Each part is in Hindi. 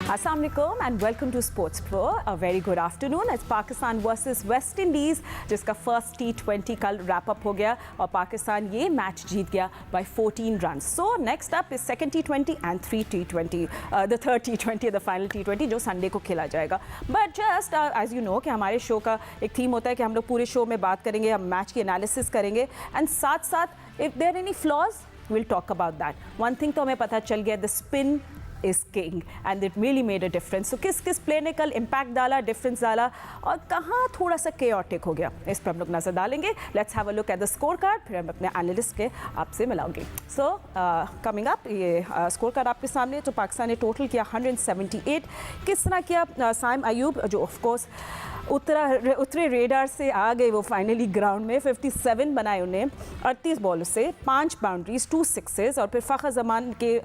Assalamu alaikum and welcome to Sports Pro. A very good afternoon. It's Pakistan versus West Indies, जिसका फर्स्ट T20 कल रैप अप हो गया और पाकिस्तान ये मैच जीत गया by 14 runs. So next up is second T20 and the third T20, the final T20 जो संडे को खेला जाएगा. But just as you know कि हमारे शो का एक थीम होता है कि हम लोग पूरे शो में बात करेंगे, हम मैच की एनालिसिस करेंगे and साथ साथ if there are any flaws we'll talk about that. One thing तो हमें पता चल गया, the spin is king and it really made a difference. So किस प्ले ने कल इम्पैक्ट डाला, डिफरेंस डाला और कहाँ थोड़ा सा chaotic हो गया, इस पर हम लोग नजर डालेंगे. Let's have a look at the score card, फिर हम अपने एनालिस्ट के आपसे मिलाऊंगे. सो कमिंग अप, ये स्कोर कार्ड आपके सामने. तो पाकिस्तान ने टोटल किया 178. किस तरह किया साइम अयूब, जो ऑफकोर्स उतरे रेडार से आ गए वो फाइनली ग्राउंड में. 57 बनाए उन्हें 38 बॉलों से, 5 बाउंड्रीज, 2 सिक्सेस और फिर फ़खर जमान के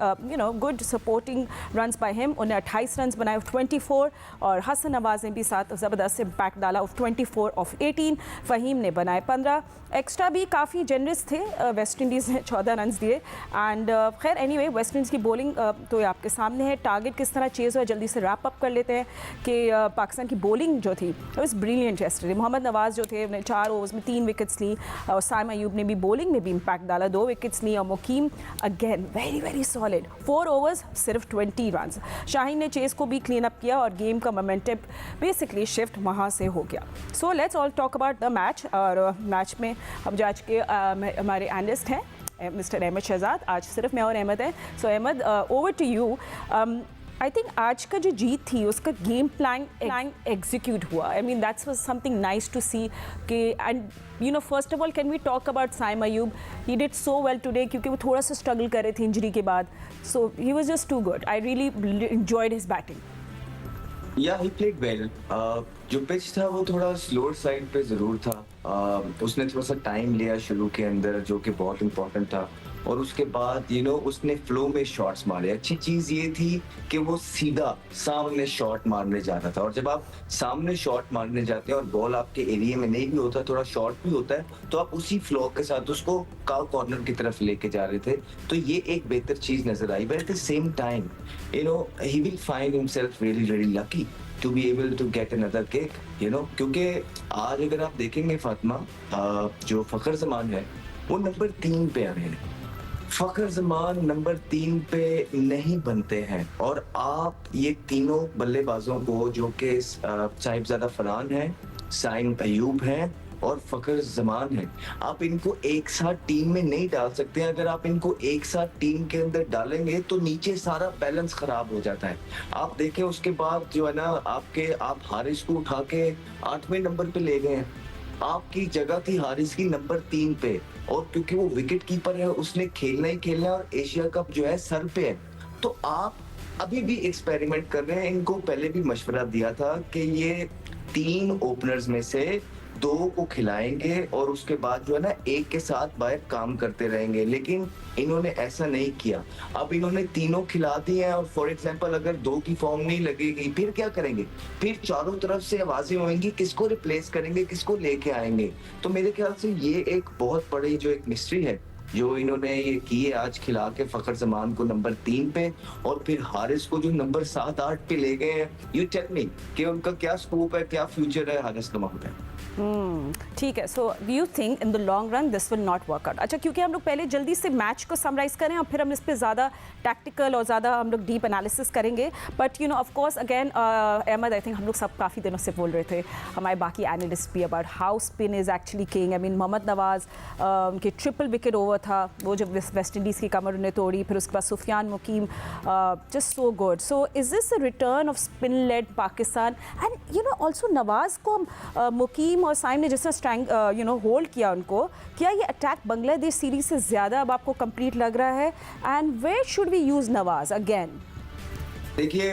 good supporting runs by him. उन्हें 28 रन्स बनाए 24 और हसन नवाज ने भी साथ ज़बरदस्त इम्पैक्ट डाला 24 ऑफ 18. फ़हीम ने बनाए 15. एक्स्ट्रा भी काफ़ी जेनरस थे, वेस्ट इंडीज़ ने 14 रन्स दिए. एंड खैर एनीवे वेस्ट इंडीज़ की बॉलिंग तो आपके सामने है. टारगेट किस तरह चेज़ हुआ, जल्दी से रैप अप कर लेते हैं कि पाकिस्तान की बॉलिंग जो थी it's brilliant yesterday. Mohammad Nawaz जो थे, उन्हें 4 ओवर्स में 3 विकेट्स ली और साइम अयूब ने भी बॉलिंग में भी इम्पैक्ट डाला, 2 विकेट्स ली. और Muqeem again very very solid, 4 overs सिर्फ 20 रन्स. शाहीन ने चेज़ को भी क्लीन अप किया और गेम का मोमेंटम बेसिकली शिफ्ट वहाँ से हो गया. So let's all talk about the match. और मैच में अब जो आज के हमारे एनालिस्ट हैं मिस्टर अहमद शहजाद, आज सिर्फ मैं और अहमद हैं. So Ahmed, over to you. I think आज का जो जीत थी उसका गेम प्लान एग्जीक्यूट हुआ. I mean that's was something nice to see कि and first of all can we talk about Saim Ayub. He did so well today क्योंकि वो थोड़ा सा स्ट्रगल कर रहे थे इंजरी के बाद. So he was just too good. I really enjoyed his batting. Yeah he played well. जो पिच था वो थोड़ा स्लोअर साइड पे ज़रूर था. उसने थोड़ा सा टाइम लिया शुरू के अंदर, जो कि बहुत इंपॉर्टेंट था. और उसके बाद उसने फ्लो में शॉट्स मारे. अच्छी चीज़ ये थी कि वो सीधा सामने शॉट मारने जाता था. और जब आप सामने शॉट मारने जाते हैं और बॉल आपके एरिया में नहीं भी होता, थोड़ा शॉर्ट भी होता है, तो आप उसी फ्लो के साथ उसको काउ कॉर्नर की तरफ लेके जा रहे थे. तो ये एक बेहतर चीज़ नजर आई. But at the same time he will find himself really really lucky to be able to get another kick, क्योंकि आज अगर आप देखेंगे फातिमा, जो फ़खर जमान है वो नंबर 3 पे आ रहे हैं. फ़खर जमान नंबर 3 पे नहीं बनते हैं. और आप ये तीनों बल्लेबाजों को, जो कि साहिबजादा फरहान है, साइम अयूब हैं और फ़खर जमान है, आप इनको एक साथ टीम में नहीं डाल सकते. अगर आप इनको एक साथ टीम के अंदर डालेंगे तो नीचे सारा बैलेंस खराब हो जाता है. आप देखें उसके बाद जो है ना, आप हारिस को उठा के 8वें नंबर पे ले गए हैं. आपकी जगह थी हारिस की नंबर 3 पे, और क्योंकि वो विकेट कीपर है उसने खेलना ही खेलना है और एशिया कप जो है सर पे है. तो आप अभी भी एक्सपेरिमेंट कर रहे हैं. इनको पहले भी मशवरा दिया था कि ये 3 ओपनर्स में से 2 को खिलाएंगे और उसके बाद जो है ना एक के साथ बाहर काम करते रहेंगे. लेकिन इन्होंने ऐसा नहीं किया. अब इन्होंने तीनों खिला दिए हैं और फॉर एग्जांपल अगर 2 की फॉर्म नहीं लगेगी फिर क्या करेंगे? फिर चारों तरफ से आवाजें होंगी, किसको रिप्लेस करेंगे, किसको लेके आएंगे? तो मेरे ख्याल से ये एक बहुत बड़ी जो एक मिस्ट्री है जो इन्होंने ये की है आज, खिला के फ़खर जमान को नंबर 3 पे और फिर हारिस को जो नंबर 7-8 पे ले गए हैं. यू टेल मी कि उनका क्या स्कोप है, क्या फ्यूचर है हारिस जमान का? ठीक है. So do you think in the long run this will not work out? अच्छा, क्योंकि हम लोग पहले जल्दी से मैच को समराइज करें और फिर हम इस पर ज़्यादा टैक्टिकल और ज़्यादा हम लोग डीप एनालिसिस करेंगे. But of course again Ahmed, I think हम लोग सब काफ़ी दिनों से बोल रहे थे, हमारे बाकी एनालिस्ट भी, about how spin is actually king. I mean Mohammad Nawaz के ट्रिपल विकेट ओवर था वो जब वेस्ट इंडीज़ की कमर उन्हें तोड़ी, फिर उसके बाद Sufiyan Muqeem, just so good. So is this a return of spin led Pakistan? And also Nawaz को मुकीम और साइम ने जिस तरह होल्ड किया उनको, क्या ये अटैक बांग्लादेश सीरीज से ज़्यादा अब आपको कंप्लीट लग रहा है? And where should we use Nawaz again? देखिए,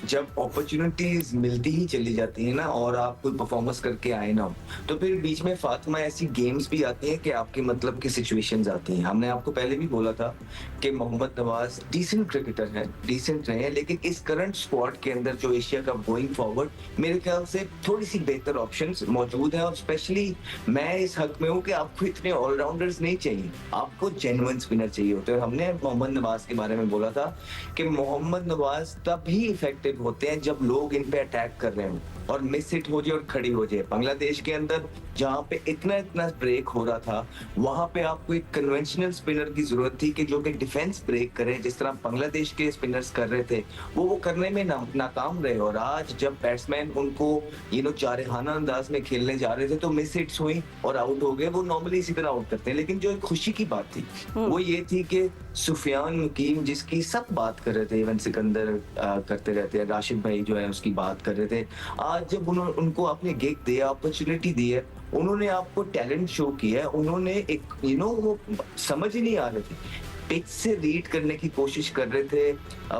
जब अपॉर्चुनिटीज मिलती ही चली जाती है ना और आप कोई परफॉर्मेंस करके आए ना, तो फिर बीच में फातिमा ऐसी गेम्स भी आती हैं कि आपके मतलब की सिचुएशंस आती हैं। हमने आपको पहले भी बोला था कि मोहम्मद नवाज डिसेंट क्रिकेटर है, डिसेंट रहे हैं, लेकिन इस करंट स्क्वाड के अंदर जो एशिया कप गोइंग फॉरवर्ड मेरे ख्याल से थोड़ी सी बेहतर ऑप्शंस मौजूद हैं। और स्पेशली मैं इस हक में हूँ कि आपको इतने ऑलराउंडर्स नहीं चाहिए, आपको जेन्युइन स्पिनर चाहिए होते हैं। हमने मोहम्मद नवाज के बारे में बोला था कि मोहम्मद नवाज तभी इफेक्टिव होते हैं जब लोग इन पे अटैक कर रहे हो और मिस हिट हो जाए और खड़ी हो जाए। बांग्लादेश के अंदर जहां पे इतना ब्रेक हो रहा था, वहां पे आपको एक कन्वेंशनल स्पिनर की जरूरत थी कि जो कि डिफेंस ब्रेक करे, जिस तरह बांग्लादेश के स्पिनर्स कर रहे थे, वो करने में नाकाम रहे। और आज जब बैट्समैन उनको जारहाना अंदाज में खेलने जा रहे थे तो मिस हिट्स हुई और आउट हो गए। वो नॉर्मली इसी तरह आउट करते हैं, लेकिन जो एक खुशी की बात थी वो ये थी कि सुफियान मुकीम, जिसकी सब बात कर रहे थे, इवन सिकंदर करते रहते हैं, राशिद भाई जो है उसकी बात कर रहे थे, आज जब उनको आपने गिग दिया, अपॉर्चुनिटी दी है, उन्होंने आपको टैलेंट शो किया है। उन्होंने एक वो समझ ही नहीं आ रहे थे, पिच से रीड करने की कोशिश कर रहे थे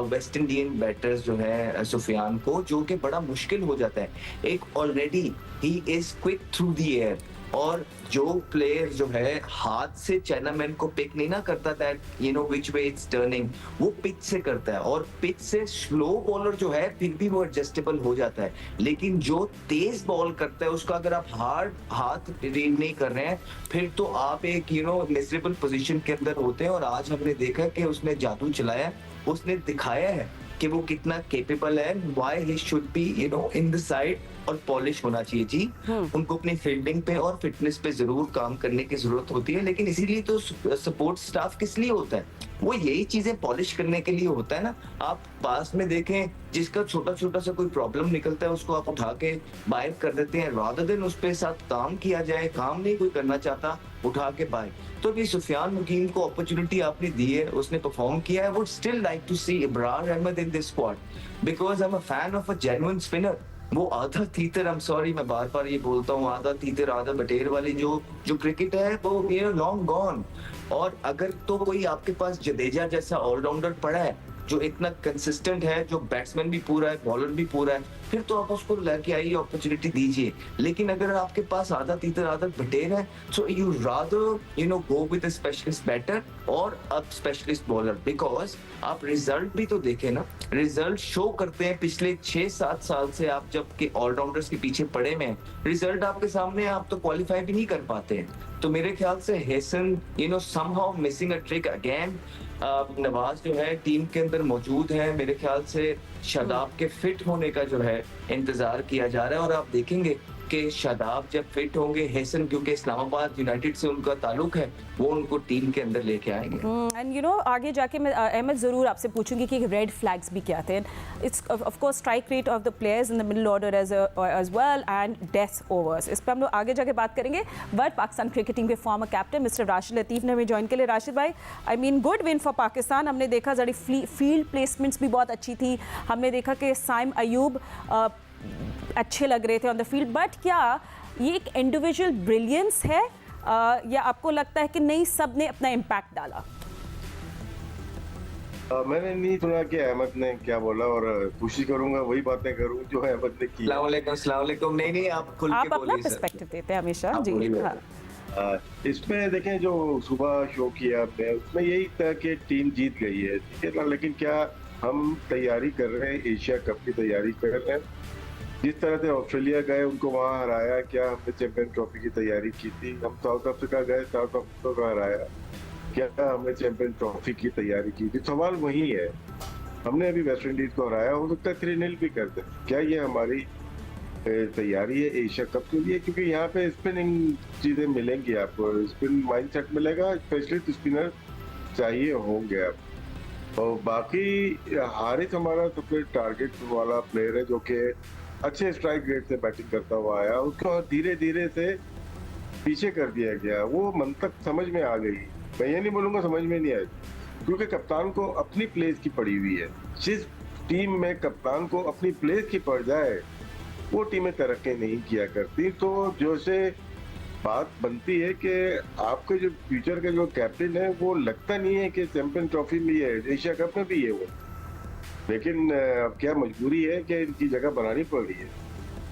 वेस्ट इंडियन बैटर्स जो है सुफियान को, जो कि बड़ा मुश्किल हो जाता है। एक already he is quick through the air, और जो प्लेयर जो है हाथ से चैनामैन को पिक नहीं ना करता that which way it's turning, वो पिच से करता है। और पिच से स्लो बॉलर जो है फिर भी वो एडजस्टेबल हो जाता है, लेकिन जो तेज बॉल करता है उसका अगर आप हाथ रीड नहीं कर रहे हैं, फिर तो आप एक मिजरेबल पोजीशन के अंदर होते हैं। और आज हमने देखा कि उसने जादू चलाया, उसने दिखाया है कि वो कितना केपेबल है, why he should be in the side, और पॉलिश होना चाहिए जी। उनको अपनी फील्डिंग पे और फिटनेस पे जरूर काम करने की जरूरत होती है, लेकिन इसीलिए तो सपोर्ट स्टाफ किस लिए होता है, वो यही चीजें पॉलिश करने के लिए होता है ना। आप पास में देखें, जिसका छोटा छोटा सा कोई प्रॉब्लम निकलता है उसको आप उठा के बाहर कर देते हैं, रादर देन उस पे साथ काम किया जाए। काम नहीं कोई करना चाहता, उठा के बाहर। तो भी सुफियान मुकीम को अपॉर्चुनिटी आपने दी है, उसने परफॉर्म किया है। Would still like to see Ibrar Ahmed in this squad because I am a fan of a genuine spinner. वो आधा तीतर, आई एम सॉरी मैं बार बार ये बोलता हूँ, आधा तीतर आधा बटेर वाली जो क्रिकेट है वो लॉन्ग गॉन। और अगर तो कोई आपके पास जडेजा जैसा ऑलराउंडर पड़ा है जो इतना कंसिस्टेंट है, जो बैट्समैन भी पूरा है, बॉलर भी पूरा है, फिर तो आप उसको लेके आइए, अपॉर्चुनिटी दीजिए। लेकिन अगर आपके पास आधा तीतर आधा बटेर है, so you rather go with a specialist batter और अ स्पेशलिस्ट बॉलर, बिकॉज आप रिजल्ट भी तो देखें ना, रिजल्ट शो करते हैं। पिछले 6-7 साल से आप जब के ऑलराउंडर्स के पीछे पड़े में रिजल्ट आपके सामने, आप तो क्वालिफाई भी नहीं कर पाते हैं। तो मेरे ख्याल से Hesson somehow missing a trick again. Nawaz जो है टीम के अंदर मौजूद है, मेरे ख्याल से शादाब के फिट होने का जो है इंतजार किया जा रहा है। और आप देखेंगे कि शादाब जब फिट होंगे, हेसन क्योंकि इस्लामाबाद यूनाइटेड से उनका ताल्लुक है, वो उनको टीम के अंदर लेके आएंगे। एंड आगे जाके मैं अहमद ज़रूर आपसे पूछूंगी कि रेड फ्लैग्स भी क्या थे। It's of course strike rate of the players in the middle order as well and death overs, इस पर हम लोग आगे जाके बात करेंगे। बट पाकिस्तान क्रिकेट टीम के former captain mister Rashid Latif ने हमें ज्वाइन के लिए। राशिद भाई, I mean good win for Pakistan. हमने देखा जड़ी फील्ड प्लेसमेंट्स भी बहुत अच्छी थी, हमने देखा कि साइम अयूब अच्छे लग रहे थे ऑन द फील्ड, बट क्या ये एक इंडिविजुअल ब्रिलियंस है या आपको लगता है कि नहीं सब ने अपना इम्पैक्ट डाला? मैंने नहीं सुना कि अहमद ने क्या बोला, और कोशिश करूंगा वही बातें करूं जो अहमद ने की। अस्सलाम वालेकुम। नहीं आप खुल के अपना बोलिए सर। पर्सपेक्टिव देते हैं हमेशा जी। हाँ। इसमें देखें जो सुबह शो किया आपने, उसमें यही था कि टीम जीत गई है, ठीक है ना, लेकिन क्या हम तैयारी कर रहे हैं, एशिया कप की तैयारी कर रहे हैं? जिस तरह से ऑस्ट्रेलिया गए उनको वहां हराया, क्या हमने चैंपियन ट्रॉफी की तैयारी की थी? हम साउथ अफ्रीका गए, साउथ अफ्रीका को हराया, क्या हमने चैंपियन ट्रॉफी की तैयारी की थी? सवाल वही है। हमने अभी वेस्ट इंडीज को हराया, हो सकता है 3-0 भी कर दे। क्या ये हमारी तैयारी है एशिया कप के लिए? क्योंकि यहाँ पे स्पिनिंग चीजें मिलेंगी आपको, स्पिन माइंडसेट मिलेगा, स्पेशलिस्ट स्पिनर चाहिए होंगे आप। और बाकी हारिस हमारा सबसे टारगेट वाला प्लेयर है, जो कि अच्छे स्ट्राइक रेट से बैटिंग करता हुआ आया, उसको धीरे धीरे से पीछे कर दिया गया। वो मंतक समझ में आ गई, मैं ये नहीं बोलूंगा समझ में नहीं आई, क्योंकि कप्तान को अपनी प्लेस की पड़ी हुई है। जिस टीम में कप्तान को अपनी प्लेस की पड़ जाए वो टीमें तरक्की नहीं किया करती। तो जो से बात बनती है कि आपके जो फ्यूचर के जो कैप्टन है वो लगता नहीं है कि चैंपियन ट्रॉफी में ही है, एशिया कप में भी है वो। लेकिन अब क्या मजबूरी है कि इनकी जगह बनानी पड़ रही है,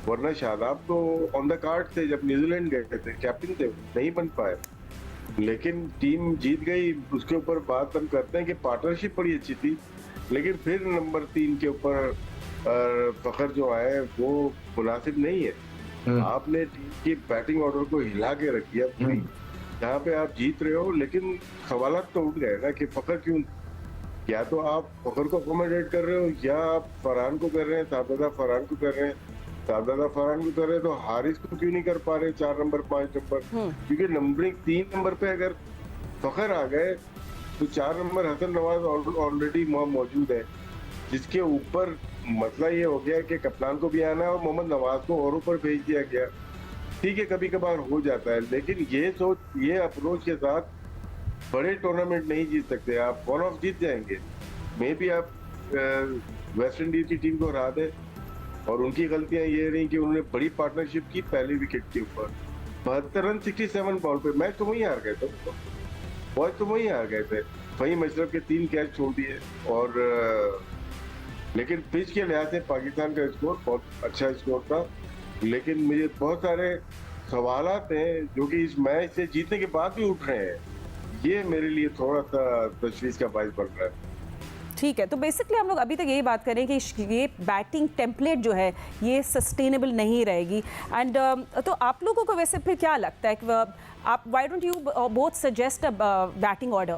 वरना शादाब तो ऑन द कार्ड थे जब न्यूजीलैंड गए थे, कैप्टन थे, नहीं बन पाए। लेकिन टीम जीत गई, उसके ऊपर बात हम करते हैं कि पार्टनरशिप बड़ी अच्छी थी, लेकिन फिर नंबर 3 के ऊपर फखर जो आए वो मुनासिब नहीं है। आपने टीम की बैटिंग ऑर्डर को हिला के रख दिया पूरी, जहाँ पे आप जीत रहे हो, लेकिन सवालात तो उठ गए ना कि फखर क्यों, या तो आप फखर को अकोमोडेट कर रहे हो या आप फरहान को कर रहे हैं, साहबजादा फरहान को कर रहे हैं, साहबजादा फरहान को कर रहे हैं, तो हारिस को क्यों नहीं कर पा रहे 4 नंबर 5 नंबर? क्योंकि नंबरिंग 3 नंबर पे अगर फखर आ गए तो 4 नंबर हसन नवाज ऑलरेडी वहाँ मौजूद है, जिसके ऊपर मसला ये हो गया कि कप्तान को भी आना है और मोहम्मद नवाज को और ऊपर भेज दिया गया। ठीक है, कभी कभार हो जाता है, लेकिन ये सोच, ये अप्रोच के साथ बड़े टूर्नामेंट नहीं जीत सकते आप। वन ऑफ जीत जाएंगे, मे भी आप वेस्ट इंडीज की टीम को हरा दें, और उनकी गलतियां ये रही कि उन्होंने बड़ी पार्टनरशिप की पहली विकेट के ऊपर 72 रन 67 बॉल पे, मैच तो वही हार गए थे, बॉल तो वही हार गए थे। वही मशरफ के 3 कैच छोड़ दिए, और लेकिन पिच के लिहाज से पाकिस्तान का स्कोर बहुत अच्छा स्कोर था, लेकिन मुझे बहुत सारे सवालात हैं जो कि इस मैच से जीतने के बाद भी उठ रहे हैं, ये मेरे लिए थोड़ा सा तशवीश का बायस बन रहा है। ठीक है, तो बेसिकली हम लोग अभी तक यही बात करें कि ये बैटिंग टेम्पलेट जो है ये सस्टेनेबल नहीं रहेगी। एंड तो आप लोगों को वैसे फिर क्या लगता है कि आप why don't you both suggest a batting order?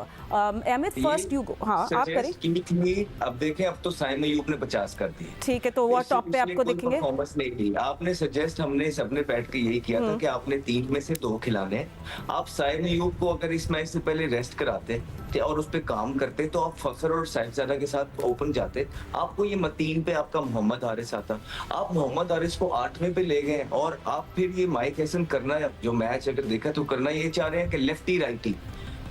Amit first you go. हाँ, आप करें। अब देखें, अब तो साइम अय्यूब ने 50 कर दिए। ठीक है, तो वो टॉप पे आपको दिखेंगे। परफॉर्मेंस नहीं की आपने, सजेस्ट हमने सबने बैठ के यही किया था कि आपने 3 में से 2 खिलाने। आप साइम अय्यूब को अगर इस मैच से पहले रेस्ट कराते और उस पर काम करते तो आप फखर और साहिबजादा के साथ ओपन जाते। आपको ये 3 पे आपका मोहम्मद हारिस आता, आप मोहम्मद हारिस को 8वें पे ले गए, और आप फिर ये माइक हैसन करना, जो मैच अगर देखा तो करना ये चाह रहे हैं कि लेफ्टी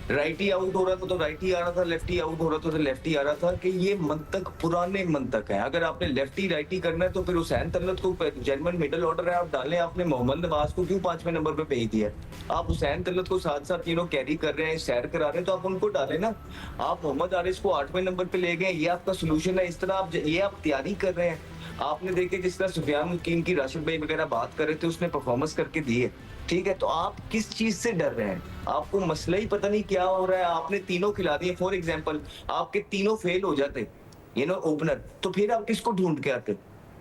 राइटी आउट हो रहा था तो राइटी आ रहा था, लेफ्टी आउट हो रहा था तो लेफ्टी आ रहा था, कि ये मंतक पुराने मंतक है। अगर आपने लेफ्टी राइटी करना है तो फिर हुसैन तलत को जेन्युइन मिडिल ऑर्डर है आप डालें। आपने मोहम्मद नवाज को क्यों 5वें नंबर पे भेज दिया? आप हुसैन तलत को साथ साथ कैरी कर रहे हैं, सैर करा रहे हैं, तो आप उनको डालें ना। आप मोहम्मद हारिस को 8वें नंबर पे ले गए, ये आपका सोल्यूशन है। इस तरह आप तैयारी कर रहे हैं। आपने देखे जिस तरह सुफियान हकीम की राशिद भाई वगैरह बात कर रहे थे, उसने परफॉर्मेंस करके दी है, ठीक है, तो आप किस चीज से डर रहे हैं? आपको मसला ही पता नहीं क्या हो रहा है। आपने तीनों खिला दिए, फॉर एग्जांपल आपके तीनों फेल हो जाते ओपनर, तो फिर आप किसको ढूंढ के आते?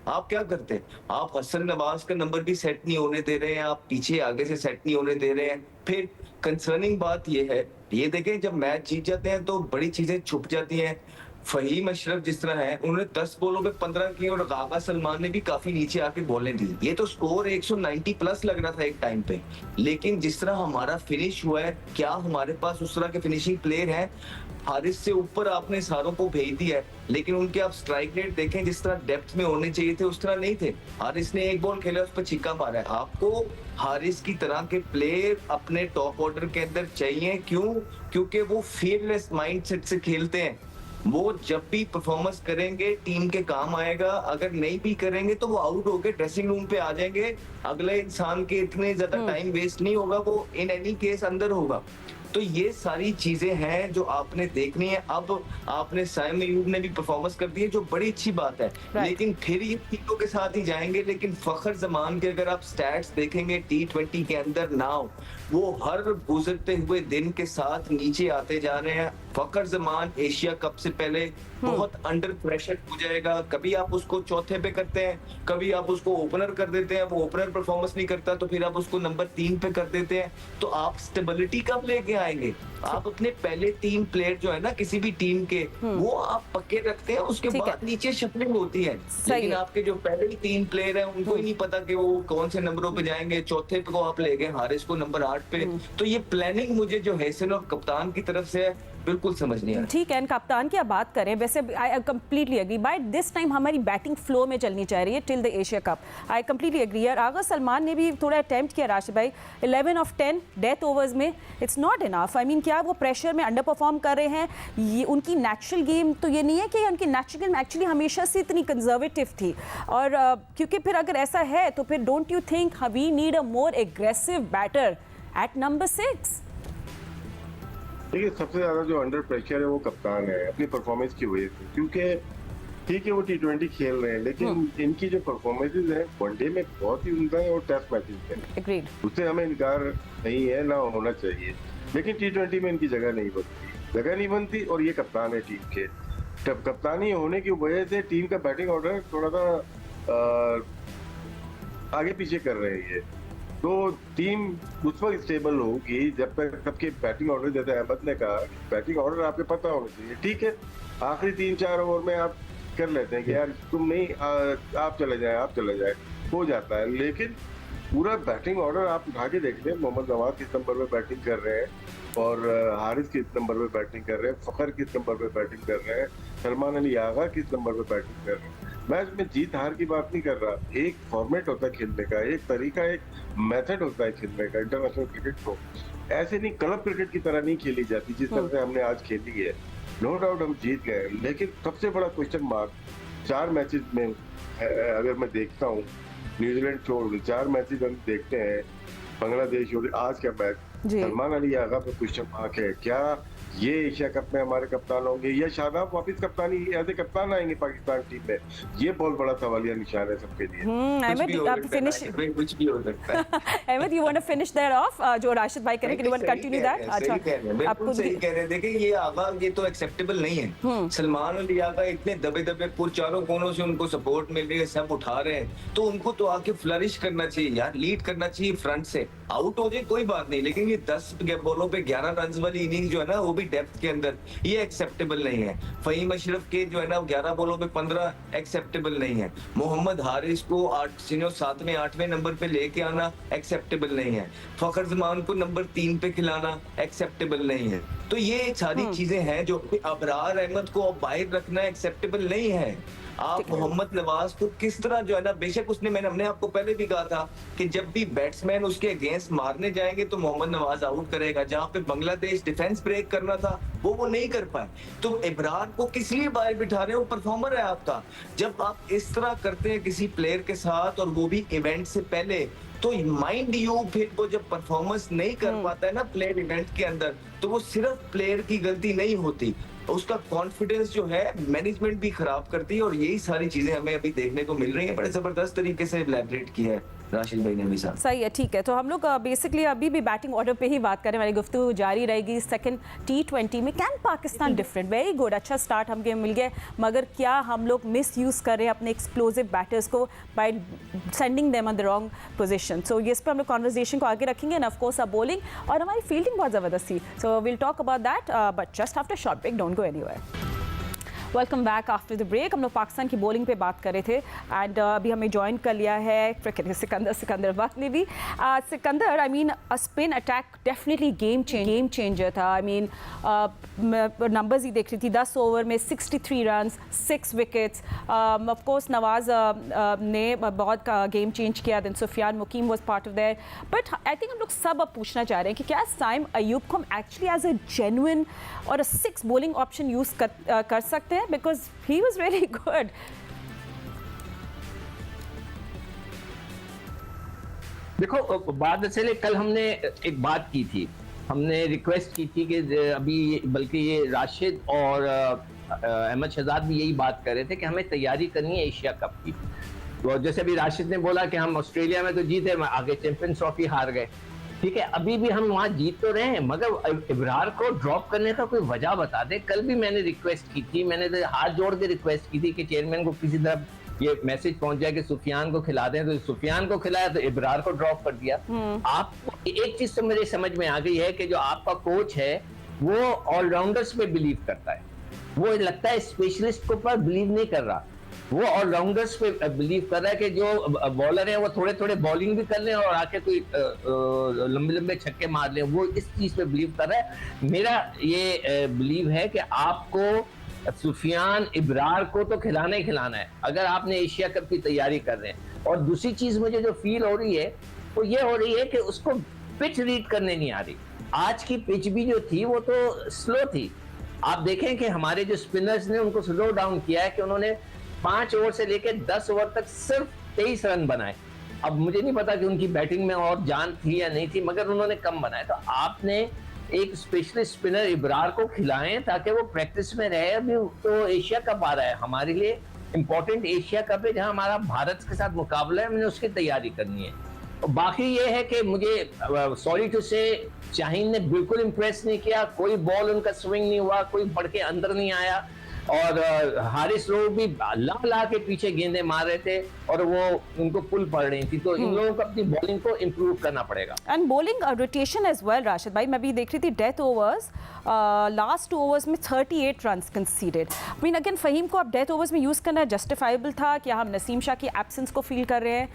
आप क्या करते? आप हसन नवाज का नंबर भी सेट नहीं होने दे रहे हैं, आप पीछे आगे से सेट नहीं होने दे रहे हैं। फिर कंसर्निंग बात ये है, ये देखें, जब मैच जीत जाते हैं तो बड़ी चीजें छुप जाती हैं। फहीम अशरफ जिस तरह है, उन्होंने 10 बॉलों पे 15 की, और गागा सलमान ने भी काफी नीचे आके बॉलें दी। ये तो स्कोर 190 प्लस लग रहा था एक टाइम पे, लेकिन जिस तरह हमारा फिनिश हुआ है, क्या हमारे पास उस तरह के फिनिशिंग प्लेयर हैं? हारिस से ऊपर आपने सारों को भेज दिया है, लेकिन उनके आप स्ट्राइक रेट देखें, जिस तरह डेप्थ में होने चाहिए थे उस तरह नहीं थे। हारिस ने 1 बॉल खेला, उस पर छिक्का मारा है। आपको हारिस की तरह के प्लेयर अपने टॉप ऑर्डर के अंदर चाहिए। क्यों? क्योंकि वो फियरलेस माइंडसेट से खेलते हैं। वो जब भी परफॉर्मेंस करेंगे टीम के काम आएगा, अगर नहीं भी करेंगे तो वो आउट होके ड्रेसिंग रूम पे आ जाएंगे। अगले इंसान के इतने ज्यादा टाइम वेस्ट नहीं होगा, वो इन एनी केस अंदर होगा। तो ये सारी चीजें हैं जो आपने देखनी है। अब आपने साइम अय्यूब ने भी परफॉर्मेंस कर दी है, जो बड़ी अच्छी बात है, लेकिन फिर ये तीनों के साथ ही जाएंगे। लेकिन फखर जमान के अगर आप स्टैट्स देखेंगे T20 के अंदर नाउ, वो हर गुजरते हुए दिन के साथ नीचे आते जा रहे हैं। फखर जमान एशिया कप से पहले बहुत अंडर प्रेशर हो जाएगा। कभी आप उसको चौथे पे करते हैं, कभी आप उसको ओपनर कर देते हैं, वो ओपनर परफॉर्मेंस नहीं करता तो फिर आप उसको नंबर 3 पे कर देते हैं। तो आप स्टेबिलिटी कब लेके आएंगे? आप अपने पहले 3 प्लेयर जो है ना किसी भी टीम के, वो आप पक्के रखते हैं, उसके बाद नीचे शफलिंग होती है। लेकिन आपके जो पहले 3 प्लेयर हैं उनको ही नहीं पता कि वो कौन से नंबरों पे जाएंगे। चौथे पे को आप ले गए हारिस को नंबर 8 पे। तो ये प्लानिंग मुझे जो हैसन और कप्तान की तरफ से है बिल्कुल समझ नहीं आ रहा। ठीक है, कप्तान की आप बात करें, वैसे I completely agree. By this time हमारी बैटिंग फ्लो में चलनी चाहिए रही है till the Asia cup. I completely agree. यार आगा सलमान ने भी थोड़ा अटेम्प्ट किया राशिद भाई, 11 of 10 डेथ ओवर्स में, it's not enough. I mean क्या वो प्रेशर में अंडर परफॉर्म कर रहे हैं? ये उनकी नेचुरल गेम तो ये नहीं है कि उनकी नेचुरल गेम एक्चुअली हमेशा से इतनी कंजर्वेटिव थी, और क्योंकि फिर अगर ऐसा है तो फिर don't you think we need a more aggressive batter at number 6? देखिए, सबसे ज्यादा जो अंडर प्रेशर है वो कप्तान है अपनी परफॉर्मेंस की वजह से, क्योंकि ठीक है वो T20 खेल रहे हैं, लेकिन इनकी जो परफॉर्मेंसेज हैं वनडे में बहुत ही उम्दा है और टेस्ट मैचेस में एग्रीड। उससे हमें इनकार नहीं है, ना होना चाहिए। लेकिन T20 में इनकी जगह नहीं बनती और ये कप्तान है टीम के। कप्तानी होने की वजह से टीम का बैटिंग ऑर्डर थोड़ा सा आगे पीछे कर रही है, तो टीम उस वक्त स्टेबल होगी जब तक सबके बैटिंग ऑर्डर, जैसे अहमद ने कहा, बैटिंग ऑर्डर आपके पता होना चाहिए। ठीक है आखिरी 3-4 ओवर में आप कर लेते हैं कि यार तुम नहीं आप चले जाए हो जाता है, लेकिन पूरा बैटिंग ऑर्डर आप उठा के देख लें। मोहम्मद नवाज किस नंबर पे बैटिंग कर रहे हैं और हारिस किस नंबर पे बैटिंग कर रहे हैं, फखर किस नंबर पे बैटिंग कर रहे हैं, सलमान अली आगा किस नंबर पे बैटिंग कर रहे हैं। मैं इसमें जीत हार की बात नहीं कर रहा, एक फॉर्मेट होता है खेलने का, एक तरीका, एक मेथड होता है खेलने का। इंटरनेशनल क्रिकेट को ऐसे नहीं, क्लब क्रिकेट की तरह नहीं खेली जाती जिस तरह से हमने आज खेली है। नो डाउट हम जीत गए, लेकिन सबसे बड़ा क्वेश्चन मार्क 4 मैचेस में अगर मैं देखता हूँ, न्यूजीलैंड छोड़ 4 मैचेस हम देखते हैं, बांग्लादेश और आज का मैच, सलमान अली आगा पे क्वेश्चन मार्क है। क्या ये एशिया कप में हमारे कप्तान होंगे या शादाब वापस कप्तानी ऐसे कप्तान आएंगे पाकिस्तान टीम में? ये बहुत बड़ा सवालिया निशान है सबके लिए। अहमद आप फिनिश, कुछ भी हो सकता है। Ahmed you want to finish that off, जो राशिद भाई कह रहे हैं, यू वांट कंटिन्यू दैट? अच्छा बिल्कुल सही कह रहे हैं। देखिए ये आगा ये तो एक्सेप्टेबल नहीं है। सलमान अली आगा इतने दबे पूरे चारों कोनों से उनको सपोर्ट मिल रही है, सब उठा रहे हैं, तो उनको तो आके फ्लरिश करना चाहिए यार, लीड करना चाहिए फ्रंट से। आउट हो जाए कोई बात नहीं, लेकिन ये 10 बॉलों पे 11 रन वाली इनिंग जो है ना, वो भी डेप्थ के अंदर, ये एक्सेप्टेबल नहीं है। फहीम अशरफ के जो है ना 11 बॉलों पे 15 एक्सेप्टेबल नहीं है। मोहम्मद हारिस को 7वें 8वें नंबर पे लेके आना एक्सेप्टेबल नहीं है। फखर जमान को नंबर 3 पे खिलाना एक्सेप्टेबल नहीं है। तो ये सारी चीजें हैं जो अबरार अहमद को बाहर रखना एक्सेप्टेबल नहीं है। आप मोहम्मद नवाज को किस तरह जो है ना, बेशक उसने, हमने आपको पहले भी कहा था कि जब भी बैट्समैन उसके अगेंस्ट मारने जाएंगे तो मोहम्मद नवाज आउट करेगा। जहां पे बांग्लादेश डिफेंस ब्रेक करना था वो नहीं कर पाए, तो इब्रार को किस लिए बाहर बिठा रहे हो? परफॉर्मर है आपका। जब आप इस तरह करते हैं किसी प्लेयर के साथ और वो भी इवेंट से पहले, तो माइंड यू फिर वो जब परफॉर्मेंस नहीं कर पाता है ना प्लेयर इवेंट के अंदर, तो वो सिर्फ प्लेयर की गलती नहीं होती, उसका कॉन्फिडेंस जो है मैनेजमेंट भी खराब करती है। और यही सारी चीजें हमें अभी देखने को मिल रही है। बड़े जबरदस्त तरीके से इलैबोरेट किया है राशिद भाई ने भी साहब। सही है, ठीक है। तो हम लोग बेसिकली अभी भी बैटिंग ऑर्डर पे ही बात करें, हमारी गुफ्तगू जारी रहेगी। सेकंड T20 में can Pakistan different, very good, अच्छा स्टार्ट हमको मिल गया, मगर क्या हम लोग मिस यूज़ कर रहे हैं अपने एक्सप्लोसिव बैटर्स को by sending them on the wrong position? So ये इस पर हम लोग कॉन्वर्सेशन को आगे रखेंगे। एंड ऑफ कोर्स अब बॉलिंग और हमारी फील्डिंग बहुत ज़बरदस्त थी, so will talk about that but just after short break, don't go anywhere. Welcome back after the break. हम लोग पाकिस्तान की बॉलिंग पे बात कर रहे थे एंड अभी हमें ज्वाइन कर लिया है क्रिकेट सिकंदर वक्त ने भी। Sikandar, I mean a spin attack definitely game changer था। आई मीन नंबर्स ही देख रही थी, 10 ओवर में 63 run, 6 wickets. Of course Nawaz ने बहुत गेम चेंज किया, then Sufiyan Muqeem was part of there. But I think हम लोग सब अब पूछना चाह रहे हैं कि क्या साइम अयूब को हम एक्चुअली एज अ जेन्युइन और अ 6 बॉलिंग ऑप्शन यूज़ कर सकते हैं? Because he was really good. देखो बात असल है, कल हमने एक बात की थी, हमने रिक्वेस्ट की थी कि अभी बल्कि ये राशिद और अहमद शहजाद भी यही बात कर रहे थे कि हमें तैयारी करनी है एशिया कप की। तो जैसे अभी राशिद ने बोला कि हम ऑस्ट्रेलिया में तो जीते, आगे चैंपियंस ट्रॉफी हार गए, ठीक है, अभी भी हम वहां जीत तो रहे हैं, मगर इब्रार को ड्रॉप करने का कोई वजह बता दे। कल भी मैंने रिक्वेस्ट की थी, मैंने तो हाथ जोड़ के रिक्वेस्ट की थी कि चेयरमैन को किसी तरह ये मैसेज पहुंच जाए कि सुफियान को खिला दें, तो सुफियान को खिलाया तो इब्रार को ड्रॉप कर दिया। आपको एक चीज तो मेरे समझ में आ गई है कि जो आपका कोच है वो ऑलराउंडर्स पे बिलीव करता है, वो लगता है स्पेशलिस्ट के ऊपर बिलीव नहीं कर रहा, वो ऑलराउंडर्स पे बिलीव कर रहा है कि जो बॉलर है वो थोड़े थोड़े बॉलिंग भी कर लें और आके कोई लंबे लंबे छक्के मार लें, वो इस चीज पे बिलीव कर रहा है। मेरा ये बिलीव है कि आपको सुफियान इब्रार को तो खिलाना ही खिलाना है अगर आपने एशिया कप की तैयारी कर रहे हैं। और दूसरी चीज मुझे जो फील हो रही है वो ये हो रही है कि उसको पिच रीड करने नहीं आ रही। आज की पिच भी जो थी वो तो स्लो थी। आप देखें कि हमारे जो स्पिनर्स ने उनको स्लो डाउन किया है कि उन्होंने 5 ओवर से लेकर 10 ओवर तक सिर्फ 23 रन बनाए। अब मुझे नहीं पता कि उनकी बैटिंग में और जान थी या नहीं थी, मगर उन्होंने कम बनाए। तो आपने एक स्पेशलिस्ट स्पिनर इब्रार को खिलाएं ताकि वो प्रैक्टिस में रहे। अभी तो एशिया कप आ रहा है, हमारे लिए इंपॉर्टेंट एशिया कप है जहां हमारा भारत के साथ मुकाबला है, हमने उसकी तैयारी करनी है। और बाकी ये है कि मुझे सॉरी टू से शाहीन ने बिल्कुल इंप्रेस नहीं किया, कोई बॉल उनका स्विंग नहीं हुआ, कोई बढ़ के अंदर नहीं आया, और हारिस लोग भी ला ला के पीछे गेंदे मार रहे थे और वो उनको पुल पड़ रही थी। तो इन लोगों को अपनी बॉलिंग को इम्प्रूव करना पड़ेगा। And bowling rotation as well Rashid भाई, मैं भी देख रही थी डेथ ओवर्स, लास्ट 2 ओवर्स में 38 runs considered. I mean again Fahim को अब डेथ ओवर्स में यूज़ करना जस्टिफाइबल था? क्या हम नसीम शाह की एब्सेंस को फील कर रहे हैं,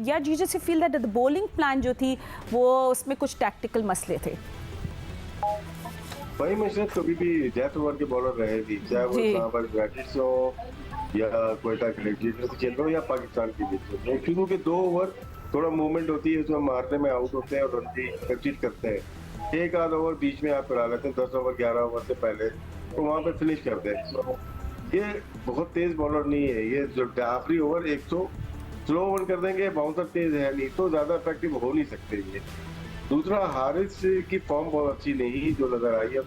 या जी जैसे feel that the bowling plan जो थी वो उसमें कुछ टैक्टिकल मसले थे? भाई मशरफ कभी भी डेथ ओवर के बॉलर रहे भी, चाहे वो इस्लामाबाद ब्रैकेट्स हो या क्वेटा कलेक्ट्रेट में खेल रहे हो या पाकिस्तान के बीच में, शुरू के 2 ओवर थोड़ा मूवमेंट होती है, उसमें मारने में आउट होते हैं और रन की प्रैक्टिस करते हैं। एक आध ओवर बीच में आप करा लेते हैं, 10 ओवर 11 ओवर से पहले, तो वहाँ पे फिनिश करते हैं। ये बहुत तेज बॉलर नहीं है, ये जो आखिरी ओवर 100 स्लो ओवर कर देंगे, बाउंसर तेज है नहीं तो ज्यादा इफेक्टिव हो नहीं सकते ये। दूसरा, हारिस की फॉर्म बहुत अच्छी नहीं जो नजर आई है।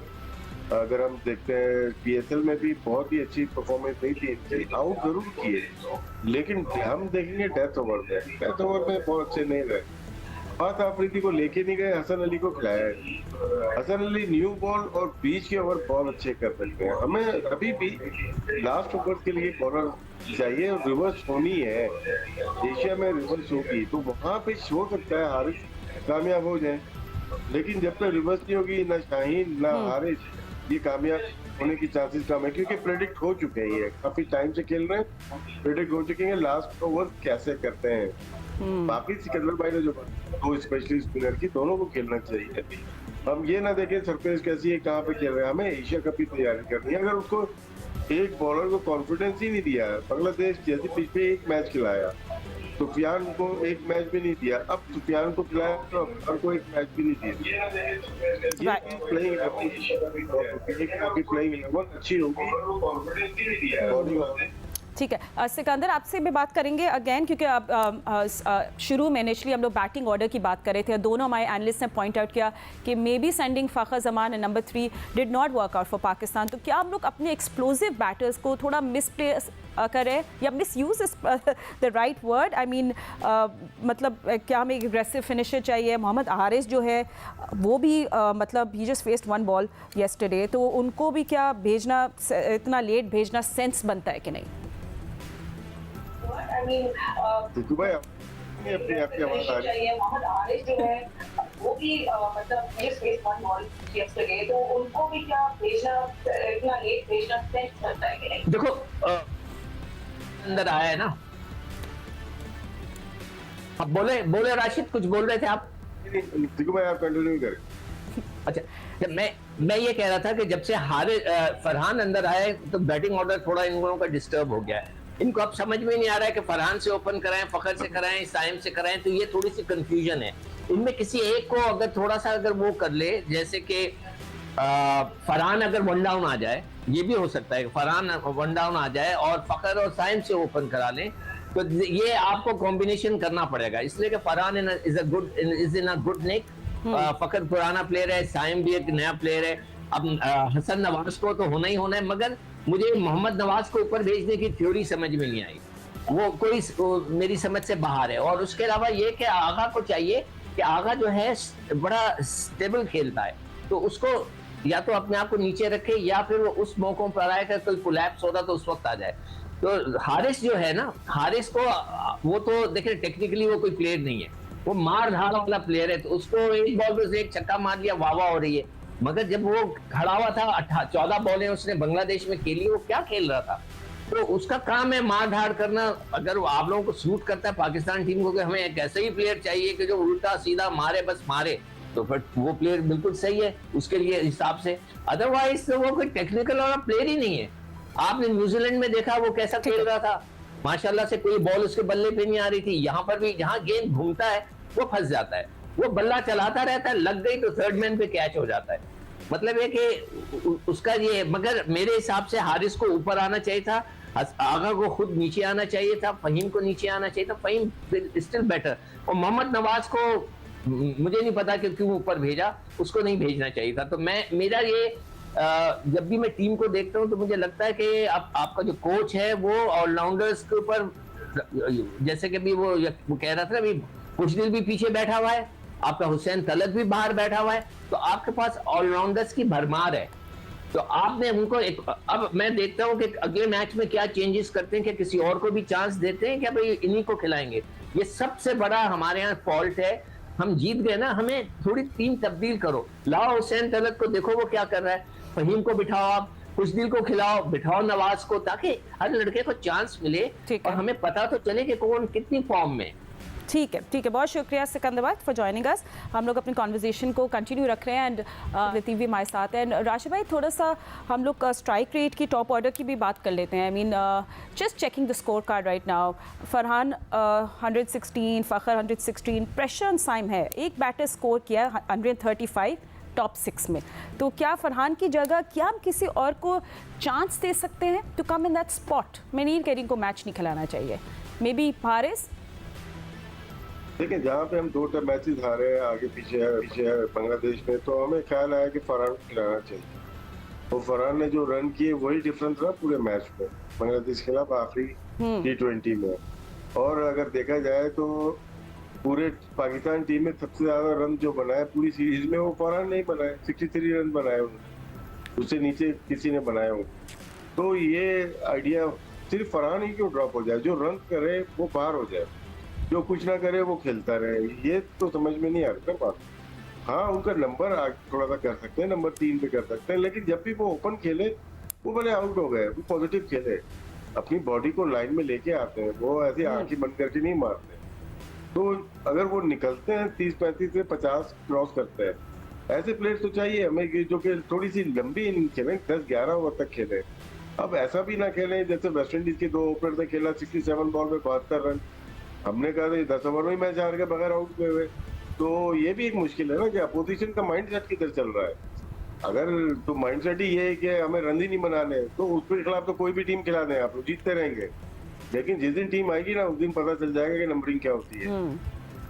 अगर हम देखते हैं पीएसएल में भी बहुत ही अच्छी परफॉर्मेंस नहीं थी, आउट जरूर किए, लेकिन हम देखेंगे डेथ ओवर में बहुत अच्छे नहीं रहे। बात आफरीदी को लेके नहीं गए, हसन अली को खिलाया है। हसन अली न्यू बॉल और बीच के ओवर बहुत अच्छे कर सकते हैं। हमें अभी भी लास्ट ओवर के लिए बॉलर चाहिए और रिवर्स होनी है। एशिया में रिवर्स होगी तो वहां पे हो सकता है हारिस कामयाब हो जाए, लेकिन जब तक रिवर्स नहीं होगी ना शाहीन ना हारिस, ये कामयाब होने की चांसेस कम है, क्योंकि प्रेडिक्ट हो चुके हैं, ये काफी टाइम से खेल रहे हैं, प्रेडिक्ट हो चुके हैं लास्ट ओवर कैसे करते हैं। बाकी सिकंदर भाई ने जो 2 स्पेशलिस्ट स्पिनर की, दोनों को खेलना चाहिए। हम ये ना देखें सरफेस कैसी है, कहाँ पे खेल रहे हैं, हमें एशिया कप की तैयारी करनी है। अगर उसको एक बॉलर को कॉन्फिडेंस ही नहीं दिया, बांग्लादेश जैसे पिछले एक मैच खिलाया, सुफियान को एक मैच भी नहीं दिया, अब सुफियान को खिलाया तो अफगान को एक मैच भी नहीं दिया। प्लेइंग अच्छी होगी। ठीक है सिकंदर, आपसे भी बात करेंगे अगेन, क्योंकि अब शुरू में इनिशियली हम लोग बैटिंग ऑर्डर की बात कर रहे थे। दोनों हमारे एनालिस्ट ने पॉइंट आउट किया कि may be sending Fakhar Zaman number 3 did not work out for Pakistan. तो क्या हम लोग अपने एक्सप्लोसिव बैटर्स को थोड़ा मिसप्लेस करें, या miss use is the right word, I mean मतलब क्या हमें एग्रेसिव फिनिशर चाहिए? मोहम्मद हारिस जो है वो भी मतलब ही जस्ट फेस्ड 1 बॉल येस्टरडे, तो उनको भी क्या भेजना, इतना लेट भेजना सेंस बनता है कि नहीं? मोहम्मद हारिस जो है वो भी मतलब तो उनको भी क्या भेजना, इतना लेट भेजना सेंस करता है कि नहीं? देखो अंदर आया है ना, अब बोले राशिद, कुछ बोल रहे थे आप? भाई आप कंटिन्यू करें। अच्छा, जब मैं ये कह रहा था कि जब से फरहान अंदर आए तो बैटिंग ऑर्डर थोड़ा इन लोगों का डिस्टर्ब हो गया है। इनको अब समझ में नहीं आ रहा है कि फरहान से ओपन कराएं, फखर से कराएं, साइम से कराएं, तो ये थोड़ी सी कंफ्यूजन है। इनमें किसी एक को अगर थोड़ा सा अगर वो कर ले, जैसे कि फरहान अगर वन डाउन आ जाए, ये भी हो सकता है कि फरहान वन डाउन आ जाए और फखर और साइम से ओपन करा लें, तो ये आपको कॉम्बिनेशन करना पड़ेगा। इसलिए कि Farhan is in a good nick, Fakhar पुराना प्लेयर है, साइम भी एक नया प्लेयर है। अब हसन नवाज को तो होना ही होना है, मगर मुझे मोहम्मद नवाज को ऊपर भेजने की थ्योरी समझ में नहीं आई, वो मेरी समझ से बाहर है। और उसके अलावा ये कि आगा को चाहिए कि आगा जो है बड़ा स्टेबल खेलता है, तो उसको या तो अपने आप को नीचे रखे या फिर वो उस मौकों पर आए कि कोई कोलैप्स होता तो उस वक्त आ जाए। तो हारिस जो है ना, हारिस को वो तो देखिए टेक्निकली वो कोई प्लेयर नहीं है, वो मार धाड़ वाला प्लेयर है, तो उसको एक बॉल पे एक छक्का मार लिया, वाह वाह हो रही है। मगर जब वो खड़ा हुआ था 14 बॉलें उसने बांग्लादेश में खेली, वो क्या खेल रहा था? तो उसका काम है मार धाड़ करना। अगर वो आप लोगों को सूट करता है पाकिस्तान टीम को कि हमें एक ऐसा ही प्लेयर चाहिए कि जो उल्टा सीधा मारे, बस मारे, तो फिर वो प्लेयर बिल्कुल सही है उसके लिए हिसाब से। अदरवाइज तो वो कोई टेक्निकल वाला प्लेयर ही नहीं है। आपने न्यूजीलैंड में देखा वो कैसा खेल रहा था, माशाल्लाह से कोई बॉल उसके बल्ले पे नहीं आ रही थी। यहाँ पर भी जहाँ गेंद घूमता है वो फंस जाता है, वो बल्ला चलाता रहता है, लग गई तो थर्ड मैन पे कैच हो जाता है। मतलब है कि उसका ये, मगर मेरे हिसाब से हारिस को ऊपर आना चाहिए था, आगा को खुद नीचे आना चाहिए था, फहीम को नीचे आना चाहिए था, फहीम स्टिल बेटर। और मोहम्मद नवाज को मुझे नहीं पता कि क्यों ऊपर भेजा, उसको नहीं भेजना चाहिए था। तो मेरा ये जब भी मैं टीम को देखता हूं तो मुझे लगता है कि आपका जो कोच है वो ऑलराउंडर्स के ऊपर, जैसे कि अभी वो कह रहा था ना, अभी खुशदिल भी पीछे बैठा हुआ है, आपका हुसैन तलत भी बाहर बैठा हुआ है, तो आपके पास ऑलराउंडर्स की भरमार है। तो आपने उनको अब मैं देखता हूं कि अगले मैच में क्या चेंजेस करते हैं, कि किसी और को भी चांस देते हैं, क्या भाई इन्हीं को खिलाएंगे। ये सबसे बड़ा हमारे यहाँ फॉल्ट है। हम जीत गए ना, हमें थोड़ी टीम तब्दील करो, लाओ हुसैन तलत को, देखो वो क्या कर रहा है, फहीम को बिठाओ, आप खुशदिल को खिलाओ, बिठाओ नवाज को, ताकि हर लड़के को चांस मिले और हमें पता तो चले कि कौन कितनी फॉर्म में। ठीक है, बहुत शुक्रिया सिकंदर फॉर जॉइनिंग अस। हम लोग अपनी कॉन्वर्जेशन को कंटिन्यू रख रहे हैं एंड लतीफ़ भी हमारे साथ है। एंड राशिद भाई, थोड़ा सा हम लोग स्ट्राइक रेट की, टॉप ऑर्डर की भी बात कर लेते हैं। I mean just checking the score card right now, Farhan 116, Fakhar 116, pressure on Saim है, एक बैटर स्कोर किया 135 टॉप 6 में। तो क्या फरहान की जगह क्या हम किसी और को चांस दे सकते हैं to come in that spot? मैं नहीं कह रही को मैच नहीं खिलाना चाहिए, मे बी हारिस। देखिए, जहाँ पे हम 2 मैचेस हारे हैं, आगे पीछे है बांग्लादेश में, तो हमें ख्याल आया कि फरहान को खिलाना चाहिए। तो फरहान ने जो रन किए वही डिफरेंस रहा पूरे मैच में बांग्लादेश के खिलाफ आखिरी T20 में। और अगर देखा जाए तो पूरे पाकिस्तान टीम में सबसे ज्यादा रन जो बनाए पूरी सीरीज में, वो फरहान नहीं बनाए, 63 रन बनाए उन्होंने, उससे नीचे किसी ने बनाए हो। तो ये आइडिया सिर्फ फरहान ही क्यों ड्रॉप हो जाए, जो रन करे वो बाहर हो जाए, जो कुछ ना करे वो खेलता रहे, ये तो समझ में नहीं आ रहा बात। हाँ, उनका नंबर थोड़ा सा कर सकते हैं, नंबर 3 पे कर सकते हैं, लेकिन जब भी वो ओपन खेले वो भले आउट हो गए, वो पॉजिटिव खेले, अपनी बॉडी को लाइन में लेके आते हैं, वो ऐसी आंखें बंद करके नहीं मारते। तो अगर वो निकलते हैं 30-35 से 50 क्रॉस करते हैं, ऐसे प्लेयर्स तो चाहिए हमें कि जो कि थोड़ी सी लंबी इनिंग खेलें, 10-11 ओवर तक खेलें। अब ऐसा भी ना खेलें जैसे वेस्ट इंडीज के 2 ओपनर ने खेला 67 बॉल में 72 रन, हमने कहा था 10 ओवर में मैच हार के बगैर आउट हुए। तो ये भी एक मुश्किल है ना कि अपोजिशन का माइंडसेट किधर चल रहा है। अगर तो माइंडसेट ही ये है कि हमें रन ही नहीं बनाने, तो उसके खिलाफ तो कोई भी टीम खिला दें, आप जीतते रहेंगे। लेकिन जिस दिन टीम आएगी ना, उस दिन पता चल जाएगा कि नंबरिंग क्या होती है।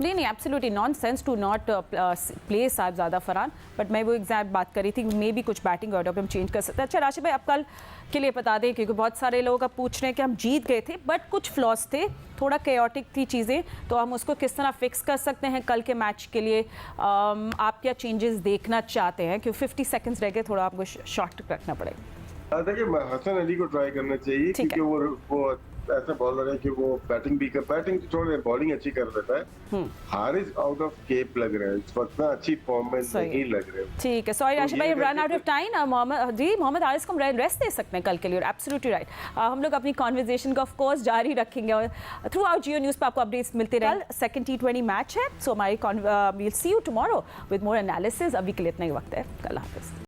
नहीं, absolutely nonsense to not play Sahibzada Farhan, but मैं वो एग्जैक्ट बात करी थी, मे भी कुछ बैटिंग ऑर्डर पे हम चेंज कर सकते हैं। अच्छा राशिद भाई, अब कल के लिए बता दें, क्योंकि बहुत सारे लोग अब पूछ रहे हैं कि हम जीत गए थे बट कुछ फ्लॉज थे, थोड़ा केओटिक थी चीज़ें, तो हम उसको किस तरह फिक्स कर सकते हैं कल के मैच के लिए? आप क्या चेंजेस देखना चाहते हैं? क्योंकि 50 सेकेंड्स रह गए, थोड़ा आपको शॉर्ट रखना पड़ेगा। देखिए, हसन अली को ट्राई करना चाहिए, क्योंकि वो ऐसा बॉलर है कि वो बैटिंग तो छोड़, बॉलिंग अच्छी कर देता है। हारिस आउट ऑफ केप लग रहे हैं इस वक्त ना, अच्छी फॉर्म में नहीं लग रहे। ठीक है, सॉरी राशिद भाई, run out of time. Mohammad Haris को हम रेस्ट दे सकते हैं कल के लिए, एब्सोल्युटली राइट। हम लोग अपनी कॉन्वर्जेशन को ऑफ कोर्स जारी रखेंगे और थ्रू आउट जियो न्यूज़ पर आपको अपडेट्स मिलते रहे। कल सेकंड T20 मैच है, सो हमारी we'll see you tomorrow with more analysis. अभी के लिए इतना ही वक्त है, कल हाफिज़।